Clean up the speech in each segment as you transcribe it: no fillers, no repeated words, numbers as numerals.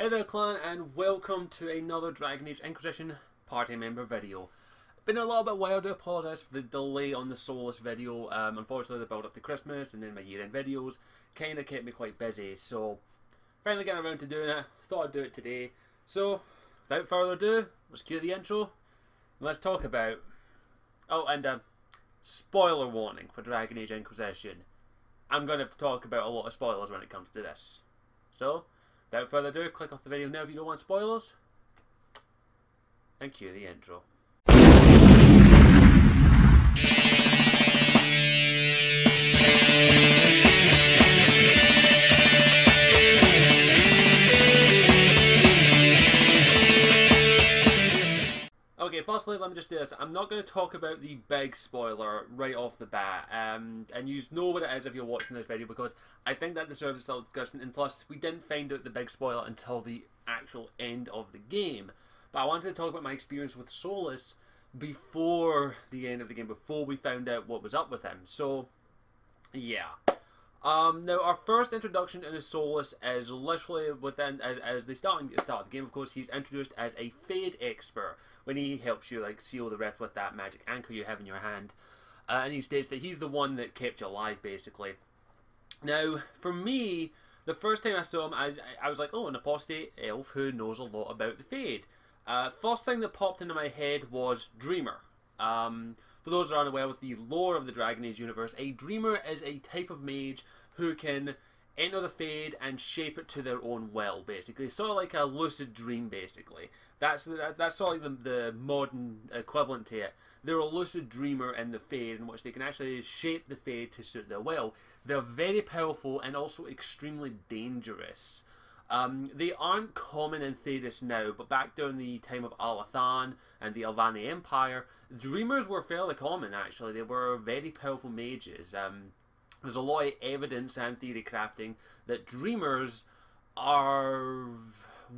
Hey there clan, and welcome to another Dragon Age Inquisition party member video. Been a little bit while, I do apologise for the delay on the Solas video. Unfortunately the build up to Christmas and then my year end videos kinda kept me quite busy, so finally getting around to doing it. Thought I'd do it today. So without further ado, let's cue the intro and let's talk about... Oh, and spoiler warning for Dragon Age Inquisition. I'm going to have to talk about a lot of spoilers when it comes to this. So, without further ado, click off the video now if you don't want spoilers, and cue the intro. Okay, firstly, let me just do this. I'm not going to talk about the big spoiler right off the bat, and you know what it is if you're watching this video, because I think that deserves a discussion, and plus, we didn't find out the big spoiler until the actual end of the game. But I wanted to talk about my experience with Solas before the end of the game, before we found out what was up with him. So, yeah. Now, our first introduction into Solas is literally within, as they start at the start of the game, of course, he's introduced as a Fade expert, when he helps you, like, seal the rift with that magic anchor you have in your hand. And he states that he's the one that kept you alive, basically. Now, for me, the first time I saw him, I was like, oh, an apostate elf who knows a lot about the Fade. First thing that popped into my head was Dreamer. For those that are unaware with the lore of the Dragon Age universe, a Dreamer is a type of mage who can enter the Fade and shape it to their own will, basically. Sort of like a lucid dream, basically. That's sort of like the modern equivalent to it. They're a lucid dreamer in the Fade, in which they can actually shape the Fade to suit their will. They're very powerful and also extremely dangerous. They aren't common in Thedas now, but back during the time of Alathan and the Alvani Empire, Dreamers were fairly common, actually. They were very powerful mages. There's a lot of evidence and theory crafting that Dreamers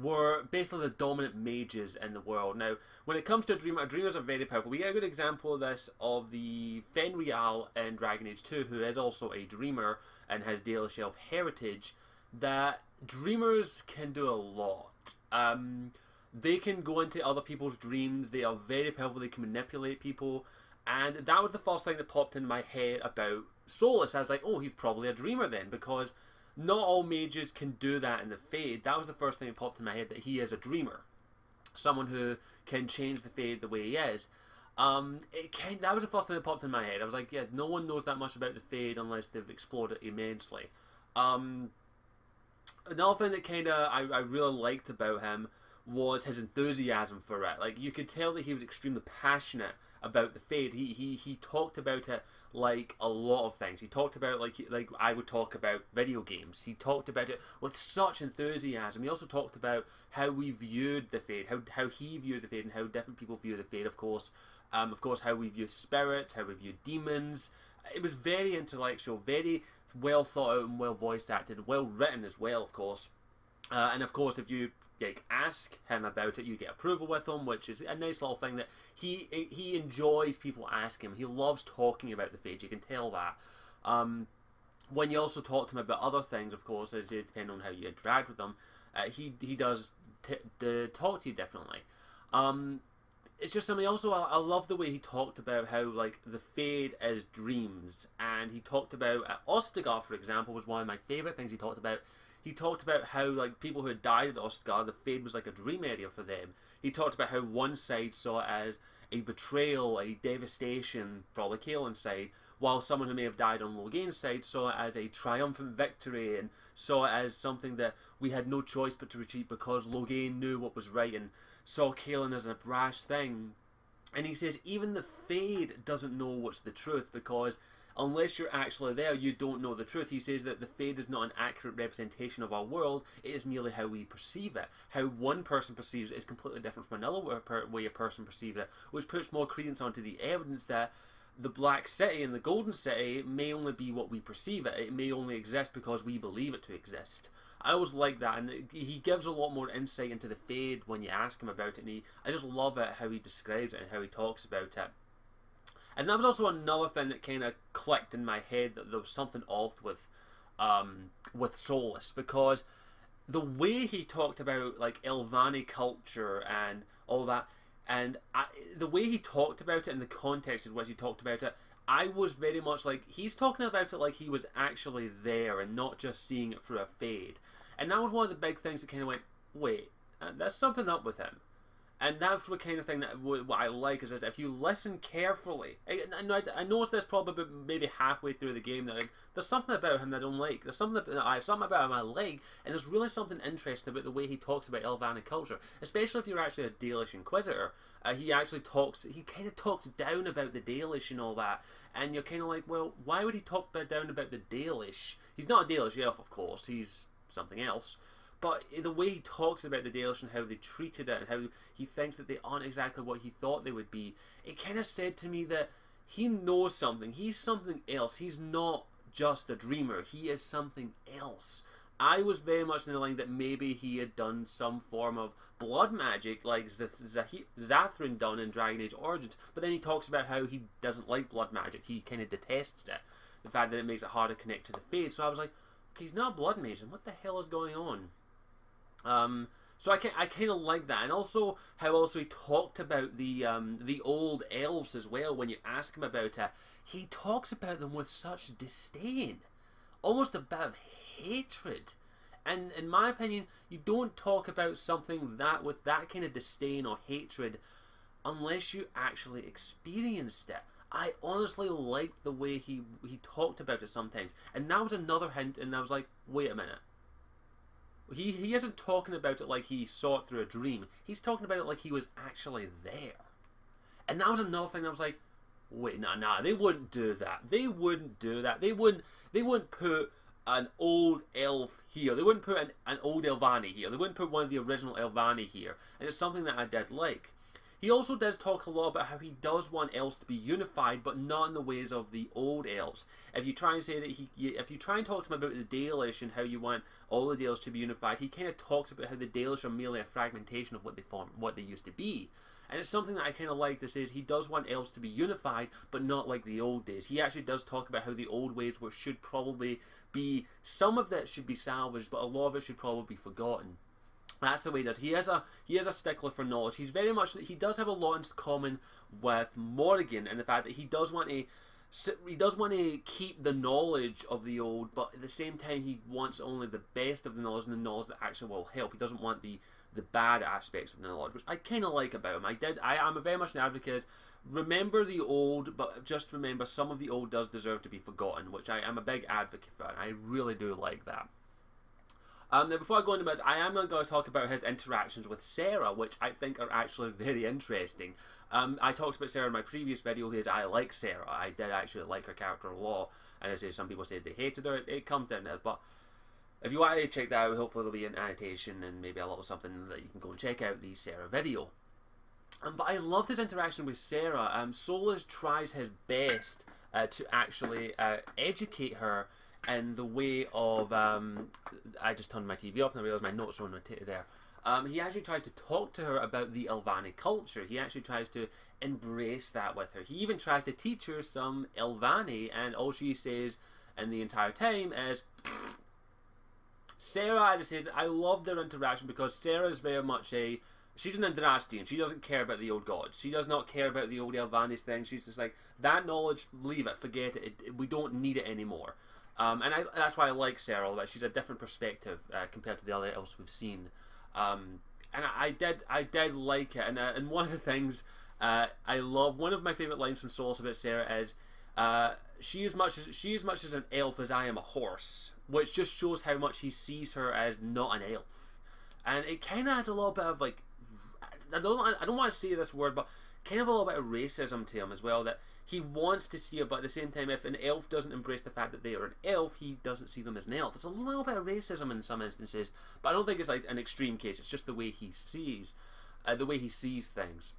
were basically the dominant mages in the world. Now, when it comes to Dreamers are very powerful. We get a good example of this of the Fenriel in Dragon Age 2, who is also a Dreamer and has Daily Shelf heritage, that Dreamers can do a lot. They can go into other people's dreams, they are very powerful, they can manipulate people, and that was the first thing that popped into my head about Solas. I was like, oh, he's probably a Dreamer then, because not all mages can do that in the Fade. That was the first thing that popped in my head, that he is a Dreamer. Someone who can change the Fade the way he is. That was the first thing that popped in my head. I was like, yeah, no one knows that much about the Fade unless they've explored it immensely. Another thing that I really liked about him was his enthusiasm for it. Like, you could tell that he was extremely passionate about the Fade. He talked about it like a lot of things. He talked about like I would talk about video games. He talked about it with such enthusiasm. He also talked about how we viewed the Fade, how he views the Fade, and how different people view the Fade. Of course, how we view spirits, how we view demons. It was very intellectual, very well thought out and well voiced acted, well written as well, of course. And of course, if you ask him about it, you get approval with him, which is a nice little thing that he enjoys people asking him. He loves talking about the Fade, you can tell that. When you also talk to him about other things, of course, as it depends on how you interact with him, he does talk to you differently. It's just something. Also, I love the way he talked about how, like, the Fade is dreams, and he talked about Ostagar, for example, was one of my favourite things he talked about. He talked about how, like, people who had died at Ostagar, the Fade was like a dream area for them. He talked about how one side saw it as a betrayal, a devastation for the Kaelin's side, while someone who may have died on Logain's side saw it as a triumphant victory and saw it as something that we had no choice but to retreat because Logain knew what was right and saw Kaelin as a brash thing. And he says even the Fade doesn't know what's the truth, because unless you're actually there, you don't know the truth. He says that the Fade is not an accurate representation of our world, it is merely how we perceive it. How one person perceives it is completely different from another way a person perceives it, which puts more credence onto the evidence that the Black City and the Golden City may only be what we perceive it. It may only exist because we believe it to exist. I always like that, and he gives a lot more insight into the Fade when you ask him about it, and I just love it how he describes it and how he talks about it. And that was also another thing that kind of clicked in my head, that there was something off with Solas, because the way he talked about like Elvani culture and all that, and the way he talked about it in the context in which he talked about it, I was very much like, he's talking about it like he was actually there and not just seeing it through a fade. And that was one of the big things that kind of went, wait, there's something up with him. And that's the kind of thing that what I like is that if you listen carefully, I noticed this probably maybe halfway through the game that like, there's something about him that I don't like. There's something about him I like, and there's really something interesting about the way he talks about Elvani culture, especially if you're actually a Dalish Inquisitor. He kind of talks down about the Dalish and all that, and you're kind of like, well, why would he talk down about the Dalish? He's not a Dalish elf, of course. He's something else. But the way he talks about the Dalish and how they treated it and how he thinks that they aren't exactly what he thought they would be, it kind of said to me that he knows something. He's something else. He's not just a dreamer. He is something else. I was very much in the line that maybe he had done some form of blood magic like Zathrin done in Dragon Age Origins, but then he talks about how he doesn't like blood magic. He kind of detests it. The fact that it makes it hard to connect to the Fade. So I was like, okay, he's not a blood mage, and what the hell is going on? So I kind of like that, and also how also he talked about the old elves as well. When you ask him about it, he talks about them with such disdain, almost a bit of hatred. And in my opinion, you don't talk about something that with that kind of disdain or hatred unless you actually experienced it. I honestly liked the way he talked about it sometimes, and that was another hint. And I was like, wait a minute. He isn't talking about it like he saw it through a dream. He's talking about it like he was actually there. And that was another thing I was like, wait, nah, they wouldn't do that. They wouldn't do that. They wouldn't put an old elf here. They wouldn't put an old Elvani here. They wouldn't put one of the original Elvani here. And it's something that I did like. He also does talk a lot about how he does want elves to be unified, but not in the ways of the old elves. If you try and say that if you try and talk to him about the Dalish and how you want all the Dalish to be unified, he kind of talks about how the Dalish are merely a fragmentation of what they used to be. And it's something that I kind of like to say is he does want elves to be unified, but not like the old days. He actually does talk about how the old ways should probably be, some of that should be salvaged, but a lot of it should probably be forgotten. That's the way that he is a stickler for knowledge. He does have a lot in common with Morrigan, and the fact that he does want to keep the knowledge of the old, but at the same time he wants only the best of the knowledge and the knowledge that actually will help. He doesn't want the bad aspects of the knowledge, which I kind of like about him. I am very much an advocate. Remember the old, but just remember some of the old does deserve to be forgotten, which I am a big advocate for, and I really do like that. Now, before I go into much, I am going to talk about his interactions with Sarah, which I think are actually very interesting. I talked about Sarah in my previous video because I like Sarah. I did actually like her character a lot, and as I say, some people said they hated her. It comes down to it, but if you want to check that out, hopefully there'll be an annotation and maybe a little something that you can go and check out the Sarah video. But I loved his interaction with Sarah. Solas tries his best to actually educate her in the way of, I just turned my TV off and I realised my notes are on there. He actually tries to talk to her about the Elvani culture. He actually tries to embrace that with her. He even tries to teach her some Elvani, and all she says in the entire time is, Sarah, as I said, I love their interaction because Sarah is very much she's an Andrastian. She doesn't care about the old gods. She does not care about the old Elvanis thing. She's just like, that knowledge, leave it, forget it. We don't need it anymore. And that's why I like Sarah, that she's a different perspective compared to the other elves we've seen. And I did like it. And one of the things I love, one of my favourite lines from Solas about Sarah is, she as much as an elf as I am a horse, which just shows how much he sees her as not an elf. And it kind of adds a little bit of like, I don't want to say this word, but kind of a little bit of racism to him as well, that he wants to see it, but at the same time, if an elf doesn't embrace the fact that they are an elf, he doesn't see them as an elf. It's a little bit of racism in some instances, but I don't think it's like an extreme case. It's just the way he sees things.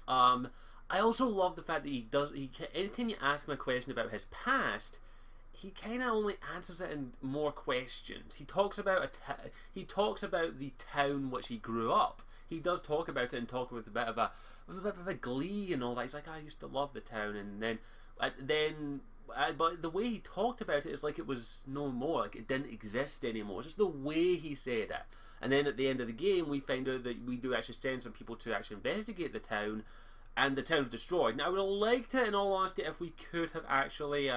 I also love the fact that anytime you ask him a question about his past, he kind of only answers it in more questions. He talks about the town which he grew up. He does talk about it and talk with a bit of a glee and all that. He's like, I used to love the town, and then but the way he talked about it is like it was no more, like it didn't exist anymore. It's just the way he said it. And then at the end of the game, we find out that we do actually send some people to actually investigate the town, and the town's destroyed. Now, I would have liked it, in all honesty, if we could have actually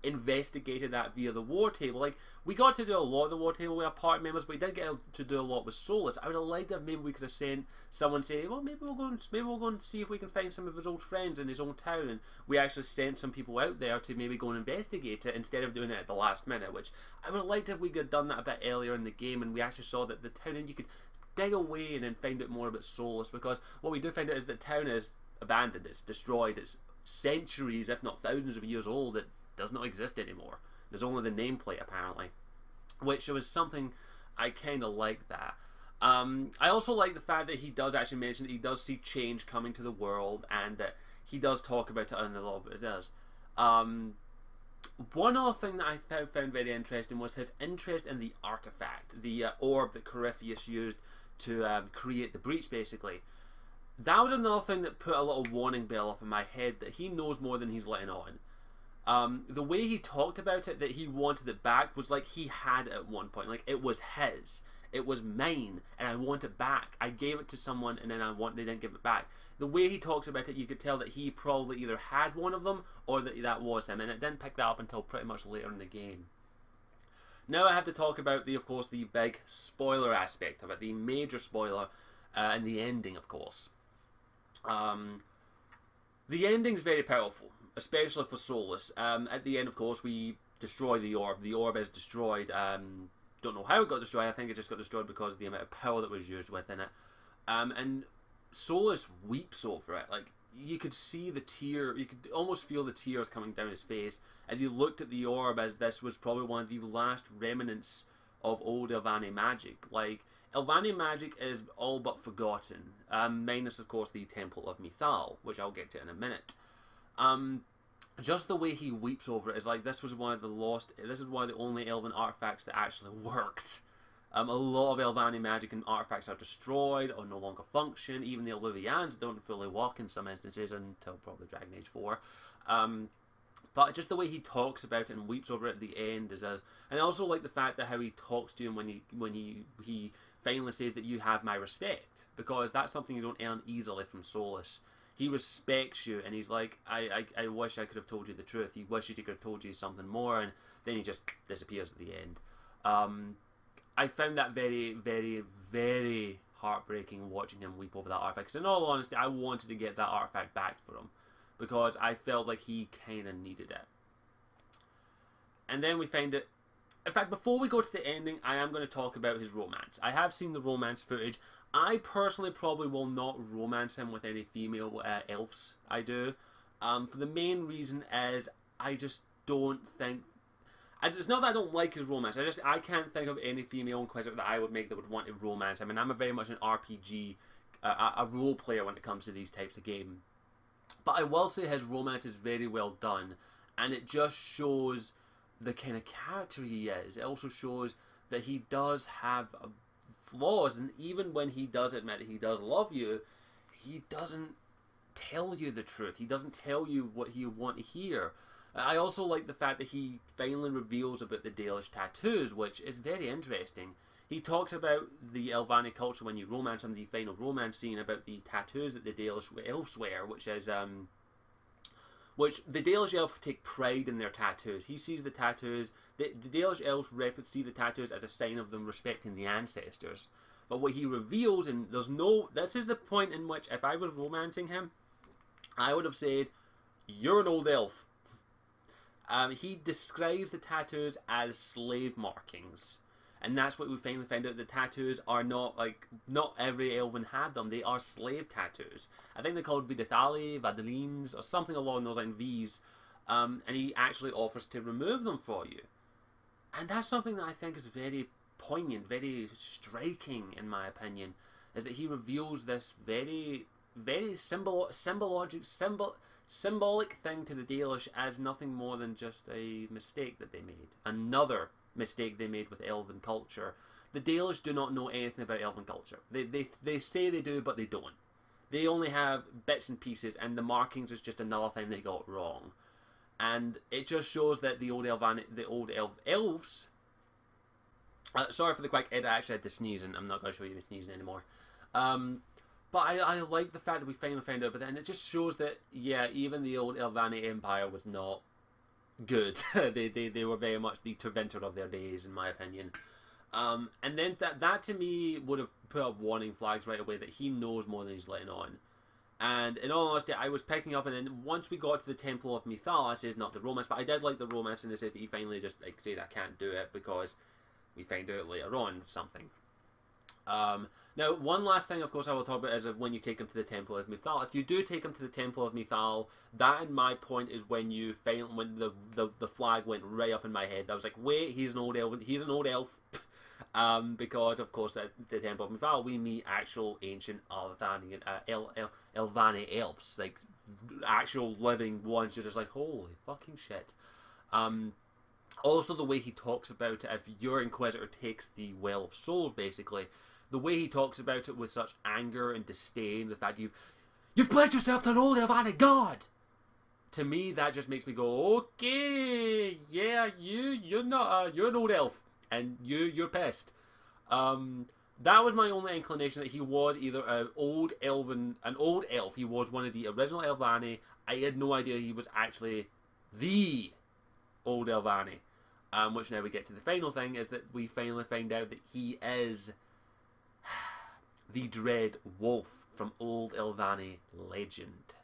investigated that via the war table. Like, we got to do a lot of the war table with our party members, but we didn't get to do a lot with Solas. I would have liked if maybe we could have sent someone say, well, maybe we'll go and see if we can find some of his old friends in his own town, and we actually sent some people out there to maybe go and investigate it instead of doing it at the last minute, which I would have liked if we could have done that a bit earlier in the game, and we actually saw that the town, and you could dig away and then find out more about Solas, because what we do find out is that the town is abandoned, it's destroyed, it's centuries, if not thousands of years old, it does not exist anymore. There's only the nameplate, apparently, which was something I kind of like that. I also like the fact that he does actually mention that he does see change coming to the world, and that he does talk about it in a little bit. It does. One other thing that I found very interesting was his interest in the artifact, the orb that Corypheus used to create the breach, basically. That was another thing that put a little warning bell up in my head that he knows more than he's letting on. The way he talked about it, that he wanted it back, was like he had it at one point. Like, it was his. It was mine, and I want it back. I gave it to someone, and then they didn't give it back. The way he talks about it, you could tell that he probably either had one of them, or that was him, and it didn't pick that up until pretty much later in the game. Now I have to talk about, of course, the big spoiler aspect of it, the major spoiler, and the ending, of course. The ending's very powerful, especially for Solas. At the end, of course, we destroy the orb. The orb is destroyed. Don't know how it got destroyed. I think it just got destroyed because of the amount of power that was used within it. And Solas weeps over it. Like, you could see the tear, you could almost feel the tears coming down his face as he looked at the orb, as this was probably one of the last remnants of old Elvani magic. Like, Elvani magic is all but forgotten, minus, of course, the Temple of Mythal, which I'll get to in a minute. Just the way he weeps over it is like, this is one of the only elven artifacts that actually worked. A lot of Elvani magic and artifacts are destroyed or no longer function. Even the Alluvians don't fully work in some instances until probably Dragon Age 4. But just the way he talks about it and weeps over it at the end is and I also like the fact that how he talks to him when he finally says that you have my respect, because that's something you don't earn easily from Solas. He respects you, and he's like, I wish I could have told you the truth. He wishes he could have told you something more, and then he just disappears at the end. I found that very, very, very heartbreaking watching him weep over that artifact. Because in all honesty, I wanted to get that artifact back for him, because I felt like he kind of needed it. And then we find it. In fact, before we go to the ending, I am going to talk about his romance. I have seen the romance footage. I personally probably will not romance him with any female elves I do. For the main reason is I just don't think... It's not that I don't like his romance. I can't think of any female Inquisitor that I would make that would want to romance him. And I'm very much an RPG, a role player when it comes to these types of games. But I will say his romance is very well done. And it just shows the kind of character he is. It also shows that he does have flaws, and even when he does admit that he does love you, he doesn't tell you the truth. He doesn't tell you what you want to hear. I also like the fact that he finally reveals about the Dalish tattoos, which is very interesting. He talks about the Elvani culture when you romance him, the final romance scene, about the tattoos that the Dalish elves wear, which the Dalish elves take pride in their tattoos. He sees the tattoos, the Dalish elves see the tattoos as a sign of them respecting the ancestors. But what he reveals, and this is the point in which if I was romancing him, I would have said, you're an old elf. He describes the tattoos as slave markings. And that's what we finally find out. The tattoos are not every elven had them. They are slave tattoos. I think they're called Vidithali, Vadalines, or something along those lines, V's. And he actually offers to remove them for you. And that's something that I think is very poignant, very striking, in my opinion, is that he reveals this very, very symbolic thing to the Dalish as nothing more than just a mistake that they made. Another mistake they made with elven culture. The Dalish do not know anything about elven culture. They say they do, but they don't. They only have bits and pieces, and the markings is just another thing they got wrong. And it just shows that the old elves. Sorry for the quick edit. I actually had to sneeze, and I'm not going to show you the sneezing anymore. But I like the fact that we finally found out. But then it just shows that, yeah, even the old Elvani Empire was not good. they were very much the Terventer of their days, in my opinion. And then that to me would have put up warning flags right away that he knows more than he's letting on. And in all honesty, I was picking up, and then once we got to the Temple of Mythal, I says not the romance, but I did like the romance, and it says that he finally just like says I can't do it because we find out later on something. Now, one last thing, of course, I will talk about is when you take him to the Temple of Mythal. If you do take him to the Temple of Mythal, that, in my point, is when you when the flag went right up in my head. I was like, wait, he's an old elf. He's an old elf. Because of course at the Temple of Mythal we meet actual ancient Elvani elves, like actual living ones. You're just like, holy fucking shit. Also the way he talks about it, if your Inquisitor takes the Well of Souls, basically, the way he talks about it with such anger and disdain, the fact you've pledged yourself to an old Elvani god. To me, that just makes me go, okay, yeah, you're not you're an old elf. And you're pissed. That was my only inclination, that he was either an old elf. He was one of the original Elvani. I had no idea he was actually the old Elvani. Which now we get to the final thing, is that we finally find out that he is the Dread Wolf from old Elvani legend.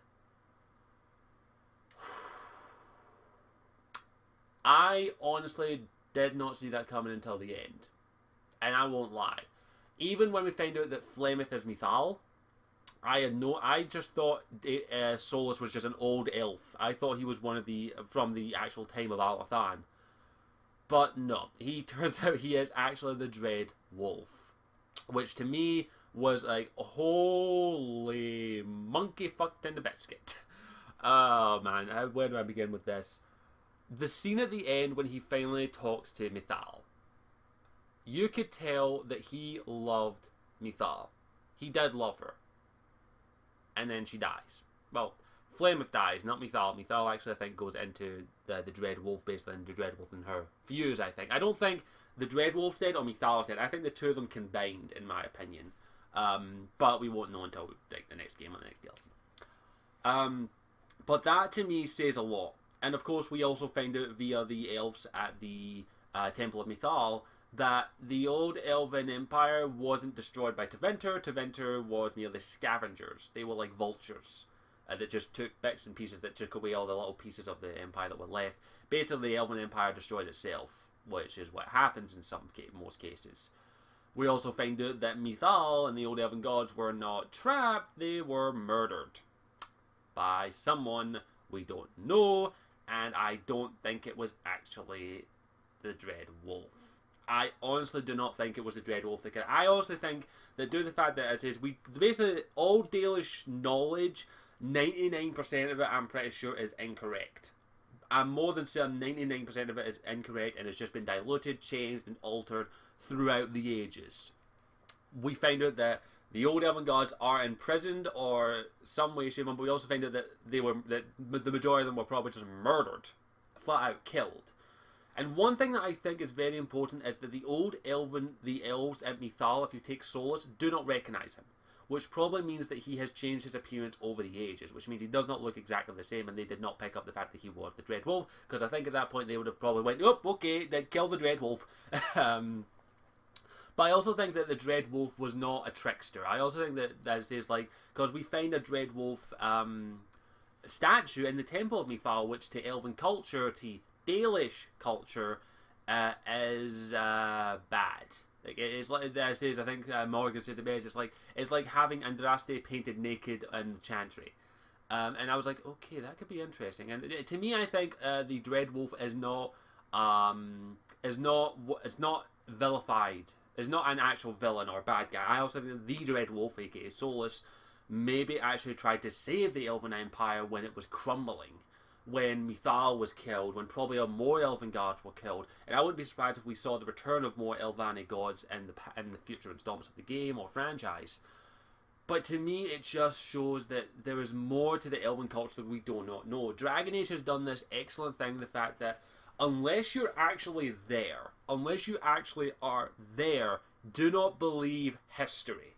I honestly did not see that coming until the end. And I won't lie. Even when we find out that Flemeth is Mythal, I just thought Solas was just an old elf. I thought he was from the actual time of Alathan. But no, he turns out he is actually the Dread Wolf. Which to me was like, holy monkey fucked in the biscuit. Oh man, where do I begin with this? The scene at the end when he finally talks to Mythal. You could tell that he loved Mythal. He did love her. And then she dies. Well, Flemeth dies, not Mythal. Mythal actually, I think, goes into the Dread Wolf, basically, and the Dread Wolf and her fuse, I think. I don't think the Dread Wolf's dead or Mythal's dead. I think the two of them combined, in my opinion. But we won't know until like, the next game or the next DLC. But that, to me, says a lot. And of course, we also find out via the elves at the Temple of Mythal that the old Elven Empire wasn't destroyed by Terventer. Terventer was merely scavengers. They were like vultures that just took bits and pieces, that took away all the little pieces of the Empire that were left. Basically, the Elven Empire destroyed itself, which is what happens in most cases. We also find out that Mythal and the old Elven gods were not trapped, they were murdered by someone we don't know. And I don't think it was actually the Dread Wolf. I honestly do not think it was the Dread Wolf. I honestly think that due to the fact that it says basically all Dalish knowledge, 99% of it I'm pretty sure is incorrect. I'm more than certain 99% of it is incorrect and it's just been diluted, changed and altered throughout the ages. We find out that the old Elven gods are imprisoned or some way, shape, but we also find out that the majority of them were probably just murdered, flat out killed. And one thing that I think is very important is that the elves at Mythal, if you take Solas, do not recognize him, which probably means that he has changed his appearance over the ages, which means he does not look exactly the same, and they did not pick up the fact that he was the Dread Wolf, because I think at that point they would have probably went, oh, okay, then kill the Dread Wolf. But I also think that the Dread Wolf was not a trickster. I also think that it says, like, because we find a Dread Wolf statue in the Temple of Mythal, which to Elven culture, to Dalish culture, is bad. Like, it's like that says. I think Morgan said to me, it's like having Andraste painted naked in Chantry. And I was like, okay, that could be interesting. And to me, I think the Dread Wolf is not vilified. Is not an actual villain or bad guy. I also think the Dread Wolf, aka Solas, maybe actually tried to save the Elven Empire when it was crumbling, when Mythal was killed, when probably more Elven gods were killed. And I wouldn't be surprised if we saw the return of more Elvani gods in the future installments of the game or franchise. But to me, it just shows that there is more to the Elven culture that we do not know. Dragon Age has done this excellent thing, the fact that unless you're actually there, unless you actually are there, do not believe history.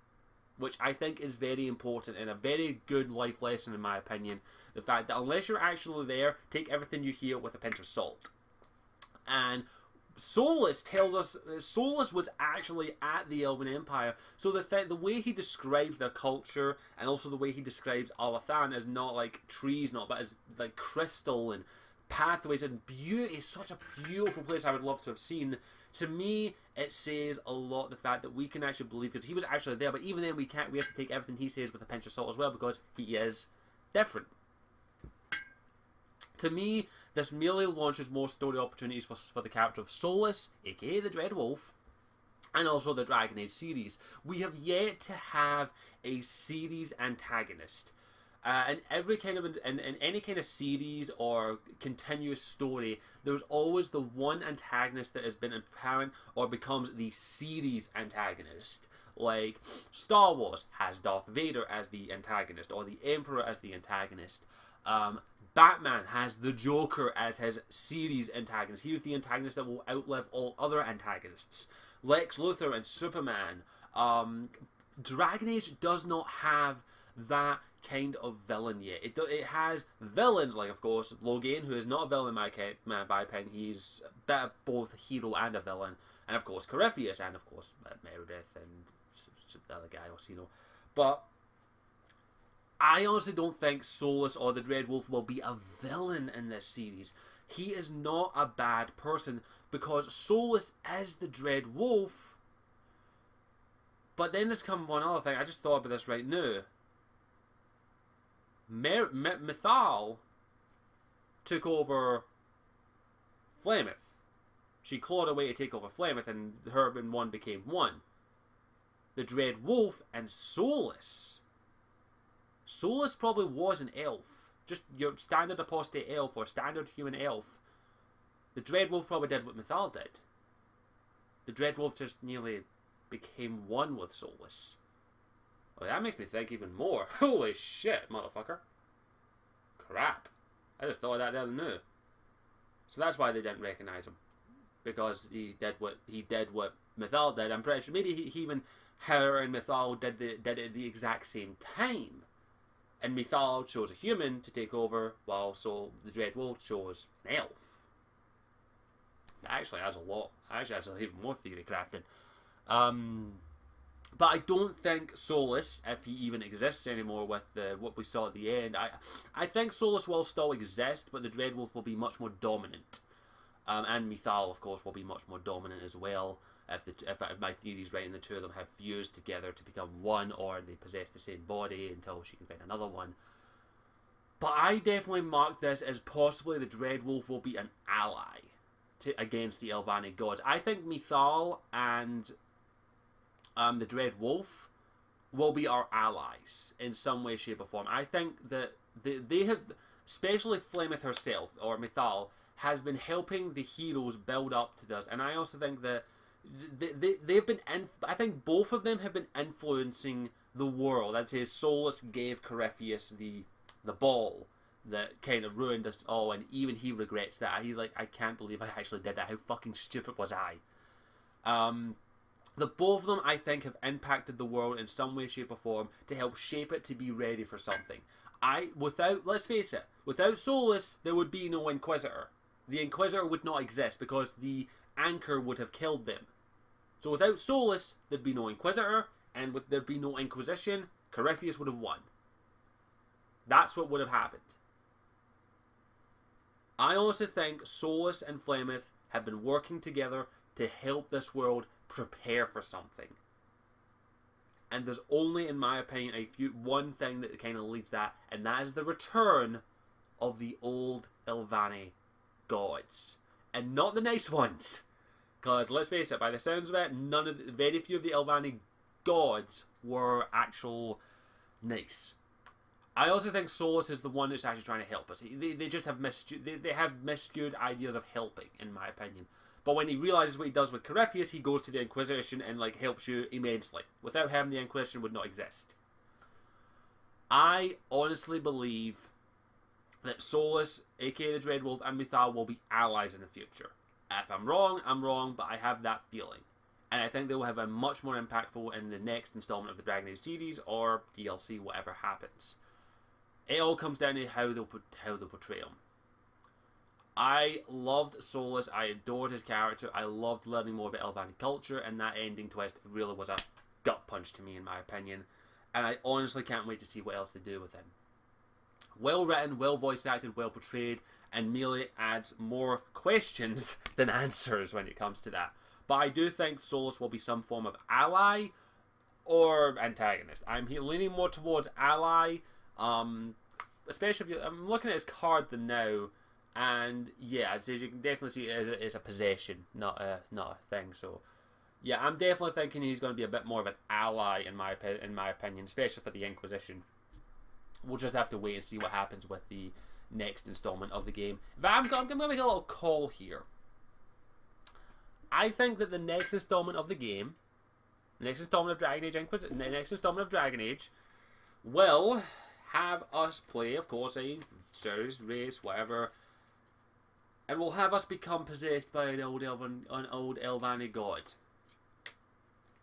Which I think is very important and a very good life lesson in my opinion. The fact that unless you're actually there, take everything you hear with a pinch of salt. And Solas tells us Solas was actually at the Elven Empire, so the way he describes their culture and also the way he describes Alathan is not like trees, but as like crystal and pathways and beauty. It's such a beautiful place I would love to have seen. To me, it says a lot the fact that we can actually believe, because he was actually there, but even then we have to take everything he says with a pinch of salt as well, because he is different. To me, this merely launches more story opportunities for the character of Solas, aka the Dread Wolf, and also the Dragon Age series. We have yet to have a series antagonist. In every kind of in any kind of series or continuous story, there's always the one antagonist that has been apparent or becomes the series antagonist. Like Star Wars has Darth Vader as the antagonist, or the Emperor as the antagonist. Batman has the Joker as his series antagonist. He's the antagonist that will outlive all other antagonists. Lex Luthor and Superman. Dragon Age does not have that kind of villain yet. It has villains like, of course, Logan, who is not a villain in my opinion. He's a bit of both a hero and a villain. And of course, Corypheus, and of course, Meredith, and the other guy, Orsino. But I honestly don't think Solas or the Dread Wolf will be a villain in this series. He is not a bad person, because Solas is the Dread Wolf. But then there's come one other thing. I just thought about this right now. Mythal took over Flameth. She clawed away to take over Flameth, and her and one became one. The Dread Wolf and Solas. Solas probably was an elf. Just your standard apostate elf or standard human elf. The Dread Wolf probably did what Mythal did. The Dread Wolf just nearly became one with Solas. Well, that makes me think even more. Holy shit, motherfucker. Crap. I just thought of that the other day. So that's why they didn't recognize him. Because he did what Mythal did. I'm pretty sure maybe he even her and Mythal did it at the exact same time. And Mythal chose a human to take over, while the Dread Wolf chose an elf. That actually has a lot. Actually has even more theory crafting. But I don't think Solas, if he even exists anymore with what we saw at the end, I think Solas will still exist, but the Dread Wolf will be much more dominant. And Mythal, of course, will be much more dominant as well, if my theory is right and the two of them have fused together to become one, or they possess the same body until she can find another one. But I definitely mark this as possibly the Dread Wolf will be an ally against the Elvani gods. I think Mythal and the Dread Wolf will be our allies in some way, shape, or form. I think that they have, especially Flameth herself, or Mythal, has been helping the heroes build up to this. And I also think that they've been, I think both of them have been influencing the world. I'd say Solas gave Corypheus the ball that kind of ruined us all, and even he regrets that. He's like, I can't believe I actually did that. How fucking stupid was I? The both of them, I think, have impacted the world in some way, shape, or form to help shape it to be ready for something. Let's face it, without Solas, there would be no Inquisitor. The Inquisitor would not exist because the Anchor would have killed them. So without Solas, there'd be no Inquisitor, and there'd be no Inquisition. Corypheus would have won. That's what would have happened. I also think Solas and Flameth have been working together to help this world prepare for something. And there's only, in my opinion, one thing that kind of leads that, and that is the return of the old Elvani gods. And not the nice ones. Because, let's face it, by the sounds of it, very few of the Elvani gods were actual nice. I also think Solas is the one that's actually trying to help us. They just have they have miscued ideas of helping, in my opinion. But when he realizes what he does with Corypheus, he goes to the Inquisition and helps you immensely. Without him, the Inquisition would not exist. I honestly believe that Solas, aka the Dread Wolf, and Mythal will be allies in the future. If I'm wrong, but I have that feeling. And I think they will have a much more impactful in the next installment of the Dragon Age series or DLC, whatever happens. It all comes down to how they'll portray him. I loved Solas. I adored his character. I loved learning more about Elvani culture, and that ending twist really was a gut punch to me, in my opinion. And I honestly can't wait to see what else they do with him. Well written, well voice acted, well portrayed, and merely adds more questions than answers when it comes to that. But I do think Solas will be some form of ally or antagonist. I'm leaning more towards ally, especially if I'm looking at his card now, and yeah, as you can definitely see it is a possession, not a thing. So yeah, I'm definitely thinking he's going to be a bit more of an ally in my opinion, especially for the Inquisition. We'll just have to wait and see what happens with the next installment of the game. But I'm going to make a little call here. I think that the next installment of the game, the next installment of Dragon Age, will have us play, of course, a series, race, whatever, and will have us become possessed by an old Elvani god,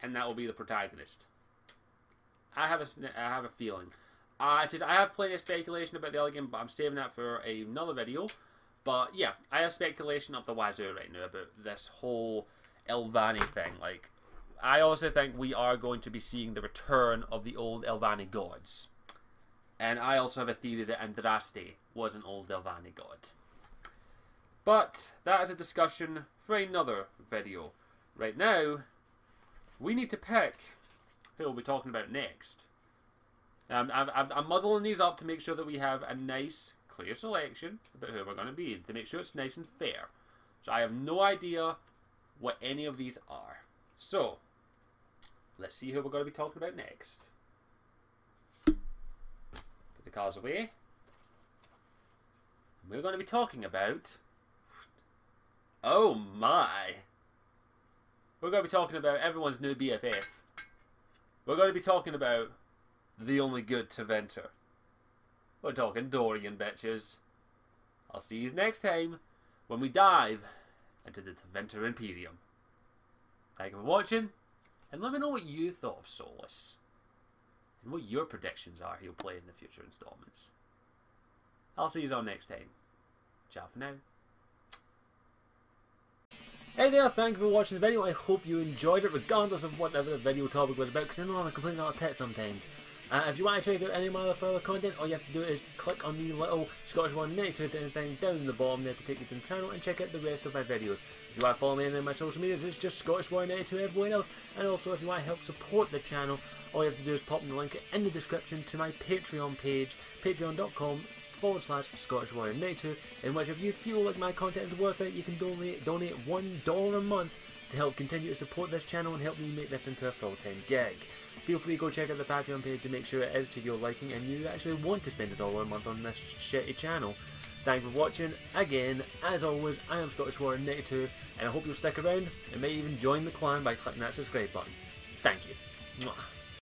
and that will be the protagonist. I have a feeling. I have plenty of speculation about the other game, but I'm saving that for another video. But yeah, I have speculation up the wazoo right now about this whole Elvani thing. Like, I also think we are going to be seeing the return of the old Elvani gods. And I also have a theory that Andraste was an old Elvani god. But that is a discussion for another video. Right now, we need to pick who we'll be talking about next. I'm muddling these up to make sure that we have a nice, clear selection about who we're going to be, to make sure it's nice and fair. So I have no idea what any of these are. So, let's see who we're going to be talking about next. Put the cards away. We're going to be talking about... Oh my! We're going to be talking about everyone's new BFF. We're going to be talking about the only good Teventer. We're talking Dorian, bitches. I'll see you next time when we dive into the Teventer Imperium. Thank you for watching, and let me know what you thought of Solas, and what your predictions are he'll play in the future installments. I'll see you all next time. Ciao for now. Hey there, thank you for watching the video. I hope you enjoyed it, regardless of whatever the video topic was about, because I know I'm a complete out of tit sometimes. If you want to check out any of my other further content, all you have to do is click on the little Scottish Warrior 92 thing down in the bottom there to take you to the channel and check out the rest of my videos. If you want to follow me on any of my social medias, it's just Scottish Warrior 92 everywhere else. And also, if you want to help support the channel, all you have to do is pop in the link in the description to my Patreon page, patreon.com/Scottish Warrior 92, in which if you feel like my content is worth it, you can donate $1 a month to help continue to support this channel and help me make this into a full-time gig. Feel free to go check out the Patreon page to make sure it is to your liking and you actually want to spend $1 a month on this shitty channel. Thank you for watching. Again, as always, I am Scottish Warrior 92, and I hope you'll stick around and may even join the clan by clicking that subscribe button. Thank you. Mwah.